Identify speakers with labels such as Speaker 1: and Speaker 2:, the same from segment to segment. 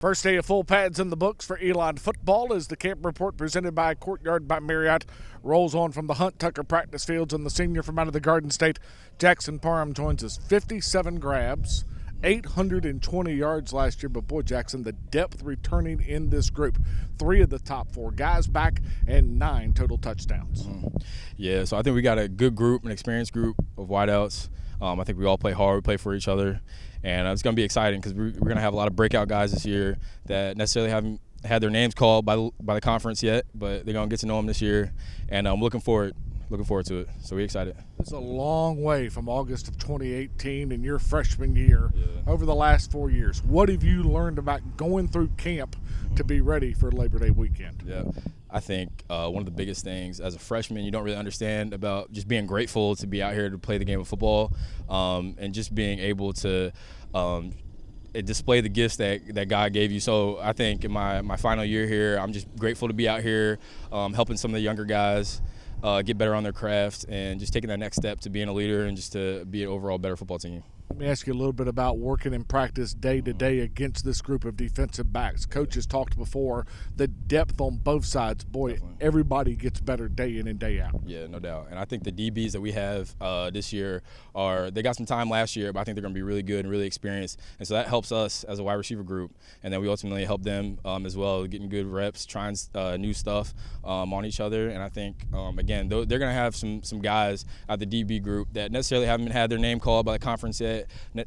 Speaker 1: First day of full pads in the books for Elon football as the camp report presented by Courtyard by Marriott rolls on from the Hunt Tucker practice fields, and the senior from out of the Garden State, Jackson Parham, joins us. 57 grabs, 820 yards last year, but boy, Jackson, the depth returning in this group. 3 of the top 4 guys back and 9 total touchdowns.
Speaker 2: Yeah, so I think we got a good group, an experienced group of wideouts. I think we all play hard, we play for each other, and it's going to be exciting because we're going to have a lot of breakout guys this year that necessarily haven't had their names called by the conference yet, but they're going to get to know them this year, and I'm looking forward to it. So we're excited.
Speaker 1: It's a long way from August of 2018 and your freshman year over the last 4 years. What have you learned about going through camp to be ready for Labor Day weekend?
Speaker 2: Yeah, I think one of the biggest things as a freshman you don't really understand about just being grateful to be out here to play the game of football, and just being able to display the gifts that God gave you. So I think in my final year here, I'm just grateful to be out here helping some of the younger guys get better on their craft and just taking that next step to being a leader and just to be an overall better football team.
Speaker 1: Let me ask you a little bit about working in practice day to day against this group of defensive backs. Coach has talked before, the depth on both sides. Boy, definitely. Everybody gets better day in and day out.
Speaker 2: Yeah, no doubt. And I think the DBs that we have this year they got some time last year, but I think they're going to be really good and really experienced. And so that helps us as a wide receiver group. And then we ultimately help them as well, getting good reps, trying new stuff on each other. And I think, again, they're going to have some guys at the DB group that necessarily haven't had their name called by the conference yet,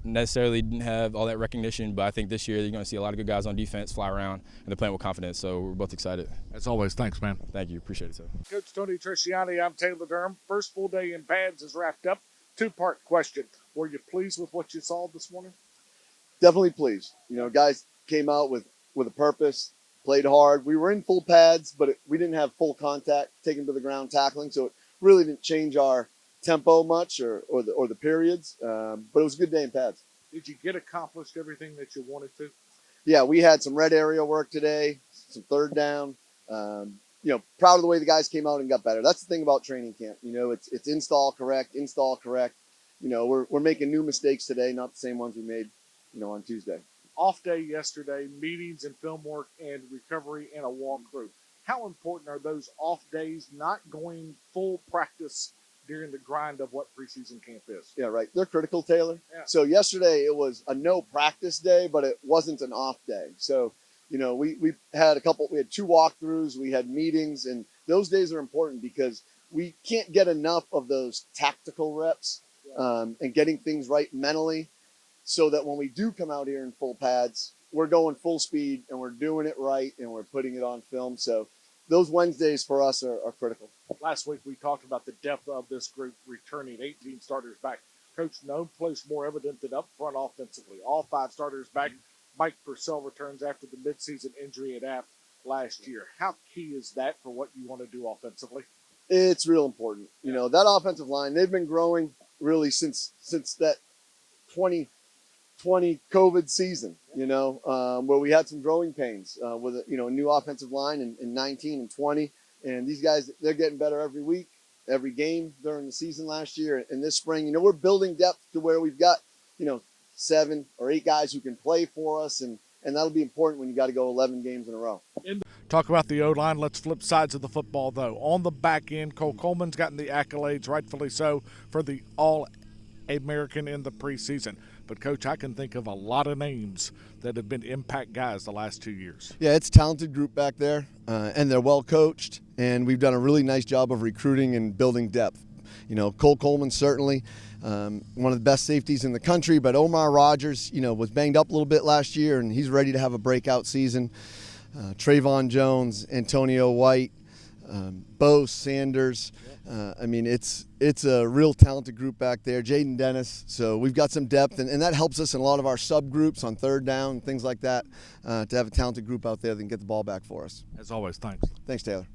Speaker 2: necessarily didn't have all that recognition, but I think this year you're going to see a lot of good guys on defense fly around, and they're playing with confidence, so we're both excited.
Speaker 1: As always, thanks, man.
Speaker 2: Thank you. Appreciate it, sir.
Speaker 1: Coach Tony Trisciani, I'm Taylor Durham. First full day in pads is wrapped up. 2-part question. Were you pleased with what you saw this morning?
Speaker 3: Definitely pleased. Guys came out with a purpose, played hard. We were in full pads, but we didn't have full contact, taken to the ground tackling, so it really didn't change our tempo much or the periods, but it was a good day in pads.
Speaker 1: Did you get accomplished everything that you wanted to?
Speaker 3: Yeah, we had some red area work today, some third down. Proud of the way the guys came out and got better. That's the thing about training camp. It's install correct. We're making new mistakes today, not the same ones we made, on Tuesday.
Speaker 1: Off day yesterday, meetings and film work and recovery and a walkthrough. How important are those off days, not going full practice during the grind of what preseason camp is?
Speaker 3: Yeah, right. They're critical, Taylor.
Speaker 1: Yeah.
Speaker 3: So yesterday it was a no practice day, but it wasn't an off day. So, we had 2 walkthroughs, we had meetings, and those days are important because we can't get enough of those tactical reps and getting things right mentally so that when we do come out here in full pads, we're going full speed and we're doing it right and we're putting it on film. So those Wednesdays for us are critical.
Speaker 1: Last week we talked about the depth of this group returning 18 starters back. Coach, no place more evident than up front offensively. All 5 starters back. Mike Purcell returns after the midseason injury at App last year. How key is that for what you want to do offensively?
Speaker 3: It's real important. That offensive line, they've been growing really since that 2020 COVID season, where we had some growing pains with a new offensive line in 19 and 20. And these guys, they're getting better every week, every game during the season last year. And this spring, we're building depth to where we've got, 7 or 8 guys who can play for us. And that'll be important when you got to go 11 games in a row.
Speaker 1: Talk about the O-line. Let's flip sides of the football, though. On the back end, Cole Coleman's gotten the accolades, rightfully so, for the All-American in the preseason. But, Coach, I can think of a lot of names that have been impact guys the last 2 years.
Speaker 3: Yeah, it's a talented group back there, and they're well coached, and we've done a really nice job of recruiting and building depth. Cole Coleman certainly one of the best safeties in the country, but Omar Rogers, was banged up a little bit last year, and he's ready to have a breakout season. Trayvon Jones, Antonio White, Bo Sanders. It's a real talented group back there. Jaden Dennis. So we've got some depth, and that helps us in a lot of our subgroups on third down, things like that, to have a talented group out there that can get the ball back for us.
Speaker 1: As always, thanks.
Speaker 3: Thanks, Taylor.